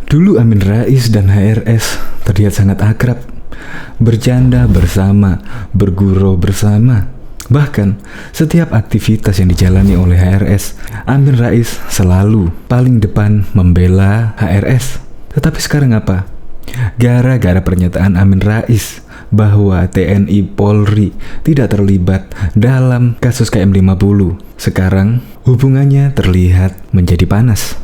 Dulu Amin Rais dan HRS terlihat sangat akrab, bercanda bersama, bergurau bersama. Bahkan setiap aktivitas yang dijalani oleh HRS, Amin Rais selalu paling depan membela HRS. Tetapi sekarang apa? Gara-gara pernyataan Amin Rais bahwa TNI Polri tidak terlibat dalam kasus KM50, sekarang hubungannya terlihat menjadi panas.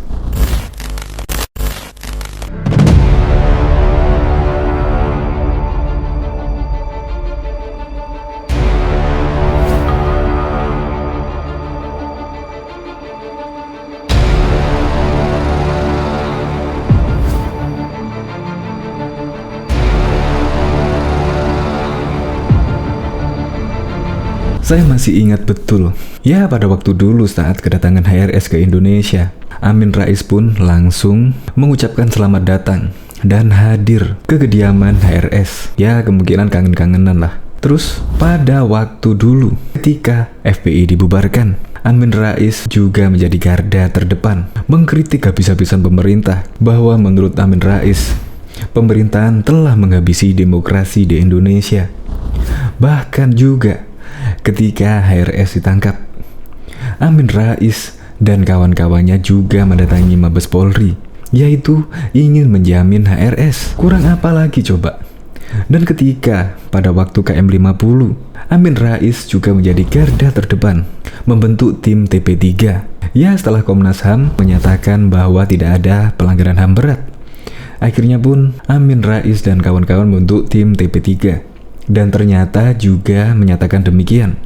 Saya masih ingat betul, ya pada waktu dulu saat kedatangan HRS ke Indonesia, Amin Rais pun langsung mengucapkan selamat datang dan hadir ke kediaman HRS. Ya kemungkinan kangen-kangenan lah. Terus pada waktu dulu ketika FPI dibubarkan, Amin Rais juga menjadi garda terdepan mengkritik habis-habisan pemerintah bahwa menurut Amin Rais, pemerintahan telah menghabisi demokrasi di Indonesia. Bahkan juga ketika HRS ditangkap, Amin Rais dan kawan-kawannya juga mendatangi Mabes Polri, yaitu ingin menjamin HRS. Kurang apa lagi coba? Dan ketika pada waktu KM50, Amin Rais juga menjadi garda terdepan membentuk tim TP3. Ya setelah Komnas HAM menyatakan bahwa tidak ada pelanggaran HAM berat, akhirnya pun Amin Rais dan kawan-kawan membentuk tim TP3. Dan ternyata juga menyatakan demikian.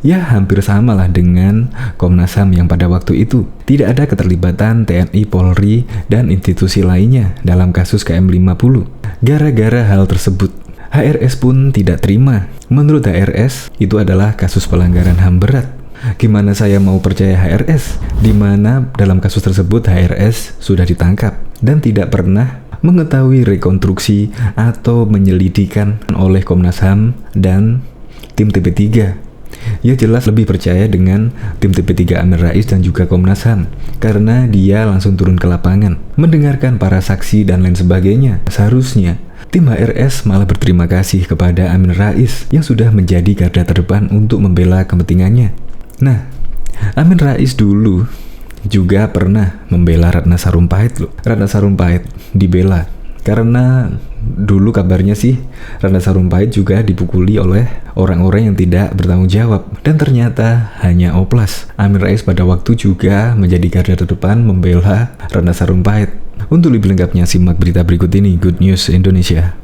Ya hampir samalah dengan Komnas HAM yang pada waktu itu tidak ada keterlibatan TNI, Polri, dan institusi lainnya dalam kasus KM50. Gara-gara hal tersebut, HRS pun tidak terima. Menurut HRS, itu adalah kasus pelanggaran HAM berat. Gimana saya mau percaya HRS? Dimana dalam kasus tersebut HRS sudah ditangkap dan tidak pernah mengetahui rekonstruksi atau menyelidikan oleh Komnas HAM dan tim TP3. Ya jelas lebih percaya dengan tim TP3 Amin Rais dan juga Komnas HAM karena dia langsung turun ke lapangan, mendengarkan para saksi dan lain sebagainya. Seharusnya tim HRS malah berterima kasih kepada Amin Rais yang sudah menjadi garda terdepan untuk membela kepentingannya. Nah, Amin Rais dulu juga pernah membela Ratna Sarumpait loh. Ratna Sarumpait dibela karena dulu kabarnya sih Ratna Sarumpait juga dipukuli oleh orang-orang yang tidak bertanggung jawab, dan ternyata hanya oplas. Amin Rais pada waktu juga menjadi garda terdepan membela Ratna Sarumpait. Untuk lebih lengkapnya simak berita berikut ini, Good News Indonesia.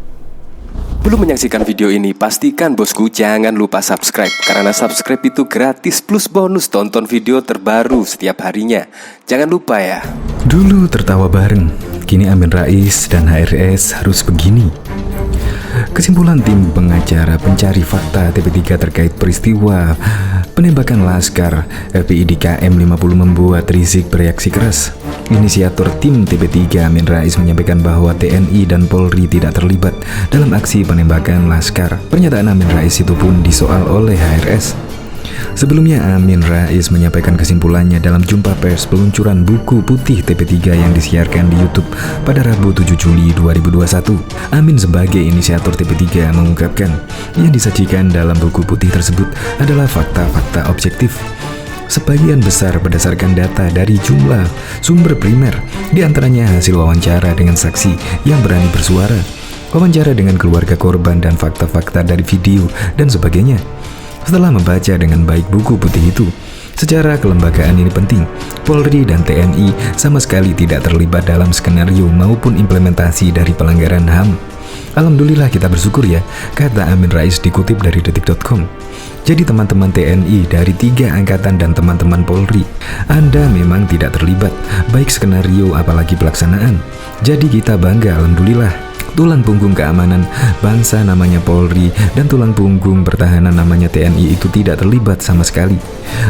Belum menyaksikan video ini, pastikan bosku jangan lupa subscribe, karena subscribe itu gratis plus bonus tonton video terbaru setiap harinya. Jangan lupa ya. Dulu tertawa bareng, kini Amin Rais dan HRS harus begini. Kesimpulan tim pengacara pencari fakta TP3 terkait peristiwa penembakan Laskar FPI di KM50 membuat Rizik bereaksi keras. Inisiator tim TP3 Amin Rais menyampaikan bahwa TNI dan Polri tidak terlibat dalam aksi penembakan Laskar. Pernyataan Amin Rais itu pun disoal oleh HRS. Sebelumnya Amin Rais menyampaikan kesimpulannya dalam jumpa pers peluncuran buku putih TP3 yang disiarkan di YouTube pada Rabu 7 Juli 2021. Amin sebagai inisiator TP3 mengungkapkan yang disajikan dalam buku putih tersebut adalah fakta-fakta objektif. Sebagian besar berdasarkan data dari jumlah sumber primer, di antaranya hasil wawancara dengan saksi yang berani bersuara, wawancara dengan keluarga korban, dan fakta-fakta dari video dan sebagainya. Setelah membaca dengan baik buku putih itu, secara kelembagaan ini penting, Polri dan TNI sama sekali tidak terlibat dalam skenario maupun implementasi dari pelanggaran HAM. Alhamdulillah kita bersyukur ya, kata Amin Rais dikutip dari detik.com. Jadi teman-teman TNI dari 3 angkatan dan teman-teman Polri, Anda memang tidak terlibat, baik skenario apalagi pelaksanaan. Jadi kita bangga, alhamdulillah. Tulang punggung keamanan bangsa namanya Polri dan tulang punggung pertahanan namanya TNI itu tidak terlibat sama sekali.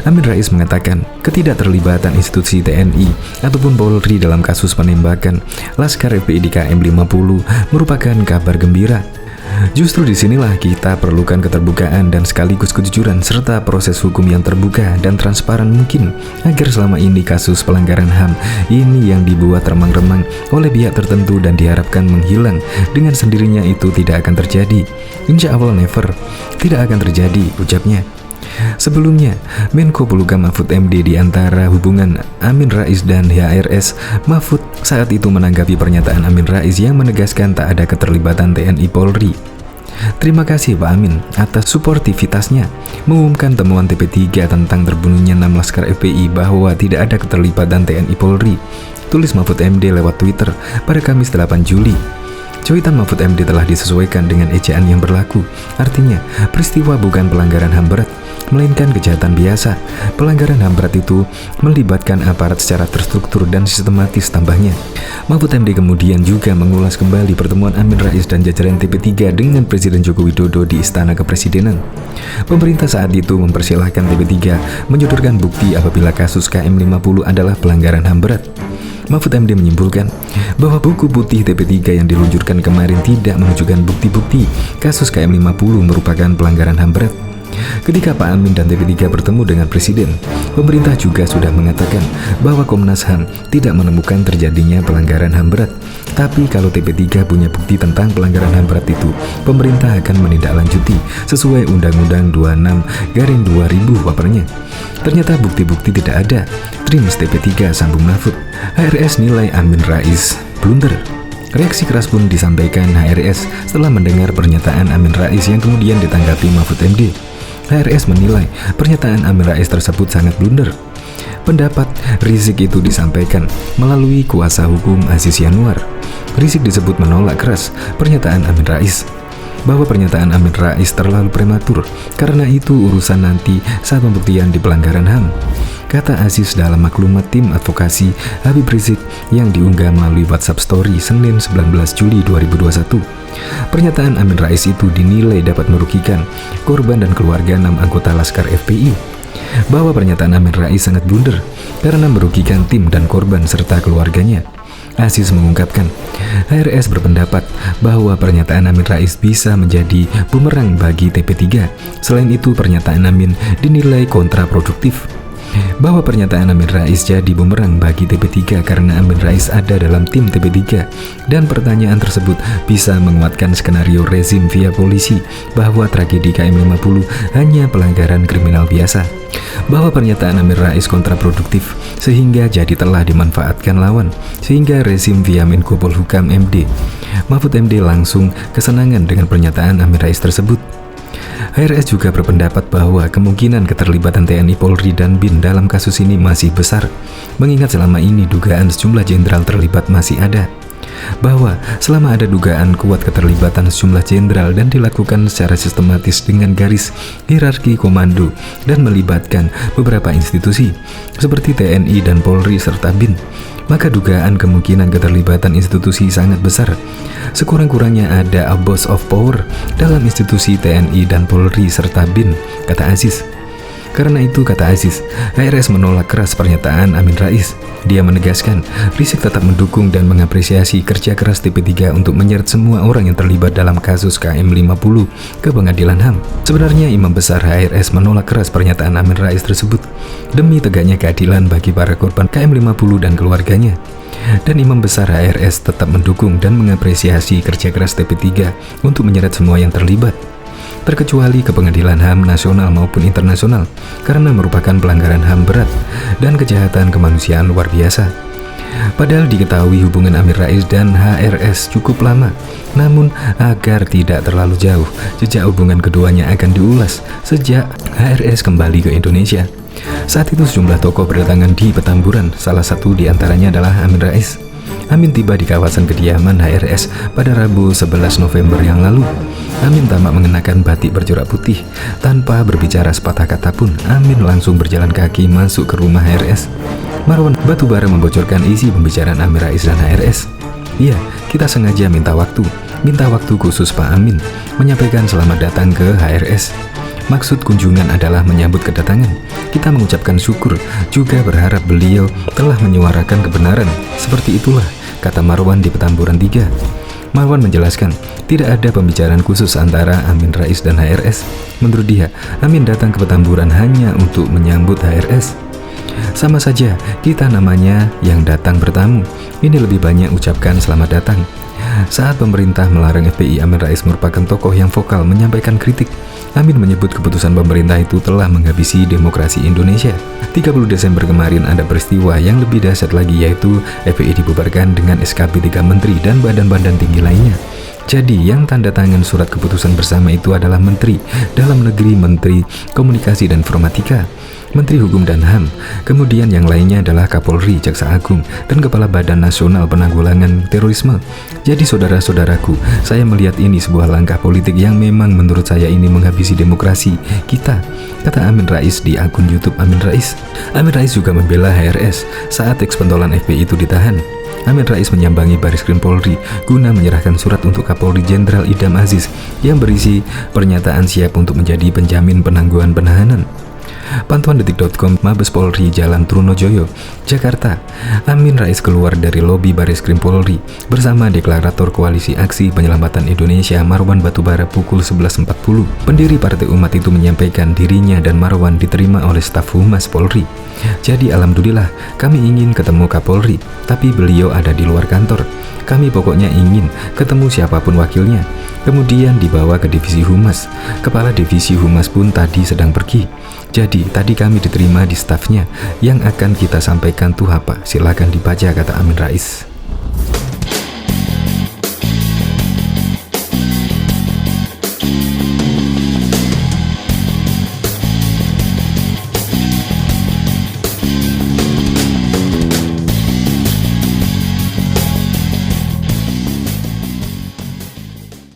Amin Rais mengatakan ketidakterlibatan institusi TNI ataupun Polri dalam kasus penembakan Laskar FPI di KM50 merupakan kabar gembira. Justru disinilah kita perlukan keterbukaan dan sekaligus kejujuran serta proses hukum yang terbuka dan transparan mungkin agar selama ini kasus pelanggaran HAM ini yang dibuat remang-remang oleh pihak tertentu dan diharapkan menghilang dengan sendirinya itu tidak akan terjadi. Insya Allah never, tidak akan terjadi, ucapnya. Sebelumnya, Menko Polhukam Mahfud MD di antara hubungan Amin Rais dan HRS, Mahfud saat itu menanggapi pernyataan Amin Rais yang menegaskan tak ada keterlibatan TNI Polri. Terima kasih Pak Amin atas suportivitasnya mengumumkan temuan TP3 tentang terbunuhnya 6 laskar FPI bahwa tidak ada keterlibatan TNI Polri, tulis Mahfud MD lewat Twitter pada Kamis 8 Juli. Cuitan Mahfud MD telah disesuaikan dengan ejaan yang berlaku. Artinya, peristiwa bukan pelanggaran HAM berat, melainkan kejahatan biasa. Pelanggaran HAM berat itu melibatkan aparat secara terstruktur dan sistematis, tambahnya. Mahfud MD kemudian juga mengulas kembali pertemuan Amin Rais dan jajaran TP3 dengan Presiden Joko Widodo di Istana Kepresidenan. Pemerintah saat itu mempersilahkan TP3 menyodorkan bukti apabila kasus KM50 adalah pelanggaran HAM berat. Mahfud MD menyimpulkan bahwa buku putih TP3 yang diluncurkan kemarin tidak menunjukkan bukti-bukti kasus KM50 merupakan pelanggaran HAM berat. Ketika Pak Amin dan TP3 bertemu dengan Presiden, pemerintah juga sudah mengatakan bahwa Komnas HAM tidak menemukan terjadinya pelanggaran HAM berat. Tapi kalau TP3 punya bukti tentang pelanggaran HAM berat itu, pemerintah akan menindaklanjuti sesuai Undang-Undang 26/2000, paparnya. Ternyata bukti-bukti tidak ada, trims TP3, sambung Mahfud. HRS nilai Amin Rais blunder. Reaksi keras pun disampaikan HRS setelah mendengar pernyataan Amin Rais yang kemudian ditanggapi Mahfud MD. HRS menilai pernyataan Amin Rais tersebut sangat blunder. Pendapat Rizik itu disampaikan melalui kuasa hukum Aziz Yanuar. Rizik disebut menolak keras pernyataan Amin Rais, bahwa pernyataan Amin Rais terlalu prematur, karena itu urusan nanti saat pembuktian di pelanggaran HAM, kata Aziz dalam maklumat tim advokasi Habib Rizik yang diunggah melalui WhatsApp Story Senin 19 Juli 2021. Pernyataan Amin Rais itu dinilai dapat merugikan korban dan keluarga 6 anggota Laskar FPI, bahwa pernyataan Amin Rais sangat blunder karena merugikan tim dan korban serta keluarganya. Aziz mengungkapkan, HRS berpendapat bahwa pernyataan Amin Rais bisa menjadi bumerang bagi TP3. Selain itu, pernyataan Amin dinilai kontraproduktif. Bahwa pernyataan Amin Rais jadi bumerang bagi TP3 karena Amin Rais ada dalam tim TP3, dan pertanyaan tersebut bisa menguatkan skenario rezim via polisi bahwa tragedi KM50 hanya pelanggaran kriminal biasa. Bahwa pernyataan Amin Rais kontraproduktif sehingga jadi telah dimanfaatkan lawan, sehingga rezim via Menko Polhukam MD. Mahfud MD langsung kesenangan dengan pernyataan Amin Rais tersebut. HRS juga berpendapat bahwa kemungkinan keterlibatan TNI Polri dan BIN dalam kasus ini masih besar, mengingat selama ini dugaan sejumlah jenderal terlibat masih ada. Bahwa selama ada dugaan kuat keterlibatan sejumlah jenderal dan dilakukan secara sistematis dengan garis hierarki komando dan melibatkan beberapa institusi seperti TNI dan Polri serta BIN, maka dugaan kemungkinan keterlibatan institusi sangat besar. Sekurang-kurangnya ada abuse of power dalam institusi TNI dan Polri serta BIN, kata Aziz. Karena itu, kata Aziz, HRS menolak keras pernyataan Amin Rais. Dia menegaskan, Rizik tetap mendukung dan mengapresiasi kerja keras TP3 untuk menyeret semua orang yang terlibat dalam kasus KM50 ke pengadilan HAM. Sebenarnya Imam Besar HRS menolak keras pernyataan Amin Rais tersebut demi tegaknya keadilan bagi para korban KM50 dan keluarganya. Dan Imam Besar HRS tetap mendukung dan mengapresiasi kerja keras TP3 untuk menyeret semua yang terlibat, terkecuali ke pengadilan HAM nasional maupun internasional, karena merupakan pelanggaran HAM berat dan kejahatan kemanusiaan luar biasa. Padahal diketahui hubungan Amin Rais dan HRS cukup lama, namun agar tidak terlalu jauh, jejak hubungan keduanya akan diulas sejak HRS kembali ke Indonesia. Saat itu sejumlah tokoh berdatangan di Petamburan, salah satu diantaranya adalah Amin Rais. Amin tiba di kawasan kediaman HRS pada Rabu 11 November yang lalu. Amin tampak mengenakan batik bercorak putih. Tanpa berbicara sepatah kata pun, Amin langsung berjalan kaki masuk ke rumah HRS. Marwan Batubara membocorkan isi pembicaraan Amin Rais dan HRS. Iya, kita sengaja minta waktu khusus Pak Amin, menyampaikan selamat datang ke HRS. Maksud kunjungan adalah menyambut kedatangan. Kita mengucapkan syukur, juga berharap beliau telah menyuarakan kebenaran. Seperti itulah, kata Marwan di Petamburan 3. Marwan menjelaskan, tidak ada pembicaraan khusus antara Amin Rais dan HRS. Menurut dia, Amin datang ke Petamburan hanya untuk menyambut HRS. Sama saja, kita namanya yang datang bertamu. Ini lebih banyak ucapkan selamat datang. Saat pemerintah melarang FPI, Amin Rais merupakan tokoh yang vokal menyampaikan kritik. Amin menyebut keputusan pemerintah itu telah menghabisi demokrasi Indonesia. 30 Desember kemarin ada peristiwa yang lebih dahsyat lagi, yaitu FPI dibubarkan dengan SKB 3 menteri dan badan-badan tinggi lainnya. Jadi yang tanda tangan surat keputusan bersama itu adalah Menteri Dalam Negeri, Menteri Komunikasi dan Informatika, Menteri Hukum dan HAM, kemudian yang lainnya adalah Kapolri, Jaksa Agung, dan Kepala Badan Nasional Penanggulangan Terorisme. Jadi saudara-saudaraku, saya melihat ini sebuah langkah politik yang memang menurut saya ini menghabisi demokrasi kita, kata Amin Rais di akun YouTube Amin Rais. Amin Rais juga membela HRS saat eks-pentolan FPI itu ditahan. Amin Rais menyambangi Barisskrim Polri guna menyerahkan surat untuk Kapolri Jenderal Idham Aziz yang berisi pernyataan siap untuk menjadi penjamin penangguhan penahanan. Pantauan detik.com, Mabes Polri Jalan Trunojoyo, Jakarta. Amin Rais keluar dari lobi Barisskrim Polri bersama deklarator Koalisi Aksi Penyelamatan Indonesia Marwan Batubara pukul 11.40. Pendiri Partai Umat itu menyampaikan dirinya dan Marwan diterima oleh staf Humas Polri. Jadi alhamdulillah, kami ingin ketemu Kapolri, tapi beliau ada di luar kantor. Kami pokoknya ingin ketemu siapapun wakilnya. Kemudian dibawa ke Divisi Humas. Kepala Divisi Humas pun tadi sedang pergi. Jadi tadi kami diterima di stafnya. Yang akan kita sampaikan tuh apa? Silakan dibaca, kata Amin Rais.